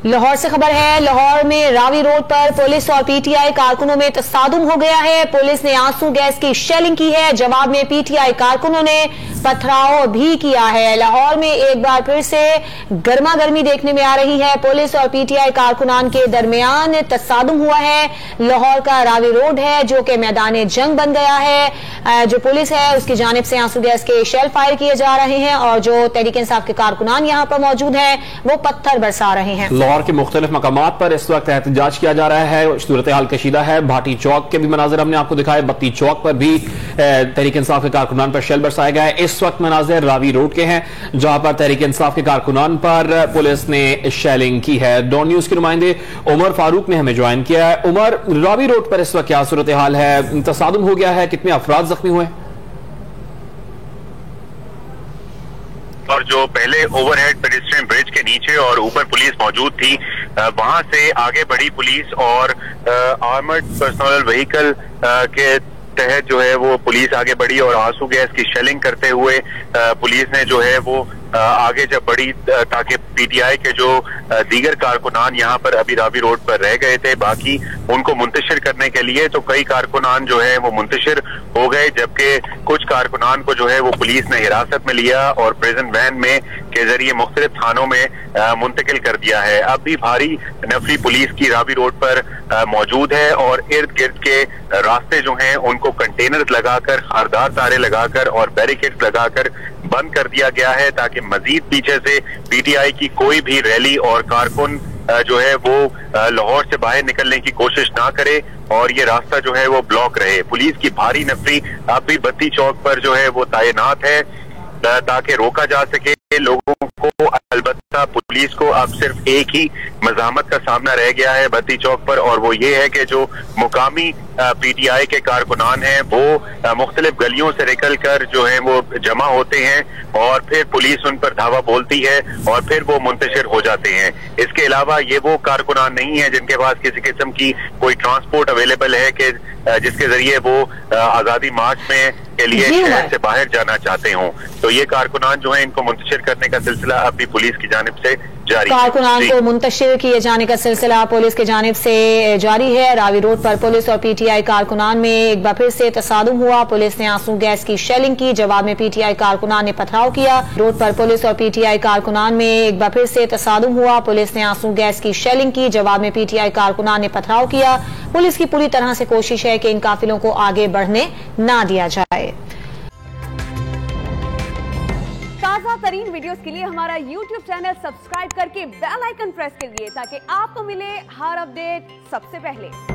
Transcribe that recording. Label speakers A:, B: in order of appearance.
A: लाहौर से खबर है। लाहौर में रावी रोड पर पुलिस और पीटीआई कारकुनों में तसादुम हो गया है। पुलिस ने आंसू गैस की शेलिंग की है। जवाब में पीटीआई कारकुनों ने पथराव भी किया है। लाहौर में एक बार फिर से गर्मा गर्मी देखने में आ रही है। पुलिस और पीटीआई कारकुनान के दरमियान तसादुम हुआ है। लाहौर का रावी रोड है जो कि मैदान जंग बन गया है। जो पुलिस है उसकी जानिब से आंसू गैस के शेल फायर किए जा रहे हैं और जो तहरीक इंसाफ के कारकुनान यहाँ पर मौजूद हैं वो पत्थर बरसा रहे हैं।
B: लाहौर के मुख्तलिफ मकामात पर इस वक्त एहतजाज किया जा रहा है। सूरत हाल कशीदा है। भाटी चौक के भी मनाजिर हमने आपको दिखाए। बत्ती चौक पर भी तहरीक इंसाफ के कारकुनान पर शेल बरसाया गया है। इस वक्त मनाजिर रावी रोड के हैं जहां पर तहरीक इंसाफ के कारकुनान पर पुलिस ने शेलिंग की है। डॉन न्यूज के नुमाइंदे उमर फारूक ने हमें ज्वाइन किया है। उमर, रावी रोड पर इस वक्त क्या सूरत हाल है? तसादुम हो गया है, कितने अफराद जख्मी हुए?
C: और जो पहले ओवरहेड पेडेस्ट्रियन ब्रिज के नीचे और ऊपर पुलिस मौजूद थी, वहां से आगे बढ़ी पुलिस और आर्मर्ड पर्सनल व्हीकल के तहत जो है वो पुलिस आगे बढ़ी और आंसू गैस की शेलिंग करते हुए पुलिस ने जो है वो आगे जब बढ़ी ताकि पीटीआई के जो दीगर कारकुनान यहाँ पर अभी रावी रोड पर रह गए थे बाकी उनको मुंतशिर करने के लिए, तो कई कारकुनान जो है वो मुंतशिर हो गए, जबकि कुछ कारकुनान को जो है वो पुलिस ने हिरासत में लिया और प्रिजन वैन में के जरिए मुख्तलिफ थानों में मुंतकिल कर दिया है। अब भी भारी नफरी पुलिस की रावी रोड पर मौजूद है और इर्द गिर्द के रास्ते जो हैं उनको कंटेनर लगाकर, खारदार तारे लगाकर और बैरिकेड्स लगाकर बंद कर दिया गया है ताकि मजीद पीछे से पीटीआई की कोई भी रैली और कारकुन जो है वो लाहौर से बाहर निकलने की कोशिश ना करे और ये रास्ता जो है वो ब्लॉक रहे। पुलिस की भारी नफरी अब भी बत्ती चौक पर जो है वो तैनात है ताकि रोका जा सके लोगों को। अलबत्ता पुलिस को अब सिर्फ एक ही मज़ामत का सामना रह गया है बत्ती चौक पर और वो ये है कि जो मुकामी पीटीआई के कारकुनान हैं वो मुख्तलिफ गलियों से निकल कर जो है वो जमा होते हैं और फिर पुलिस उन पर धावा बोलती है और फिर वो मुंतशिर हो जाते हैं। इसके अलावा ये वो कारकुनान नहीं है जिनके पास किसी किस्म की कोई ट्रांसपोर्ट अवेलेबल है कि जिसके जरिए वो आज़ादी मार्च में के लिए शहर से बाहर जाना चाहते हों। तो ये कारकुनान जो है इनको मुंतशिर करने का सिलसिला अब भी पुलिस की जानिब से जारी है।
A: कारकुनान को मुंतशिर किए जाने का सिलसिला पुलिस की जानिब से जारी है। रावी रोड पर पुलिस और पीटीआई कारकुनान में एक बार फिर से तसादुम हुआ। पुलिस ने आंसू गैस की शेलिंग की। जवाब में पीटीआई कारकुनान ने पथराव किया। रोड पर पुलिस और पीटीआई कारकुनान में एक बार फिर से तसादुम हुआ। पुलिस ने आंसू गैस की शेलिंग की। जवाब में पीटीआई कारकुनान ने पथराव किया। पुलिस की पूरी तरह से कोशिश है कि इन काफिलों को आगे बढ़ने ना दिया जाए।
D: ताज़ा तरीन वीडियोस के लिए हमारा YouTube चैनल सब्सक्राइब करके बेल आइकन प्रेस कीजिए ताकि आपको मिले हर अपडेट सबसे पहले।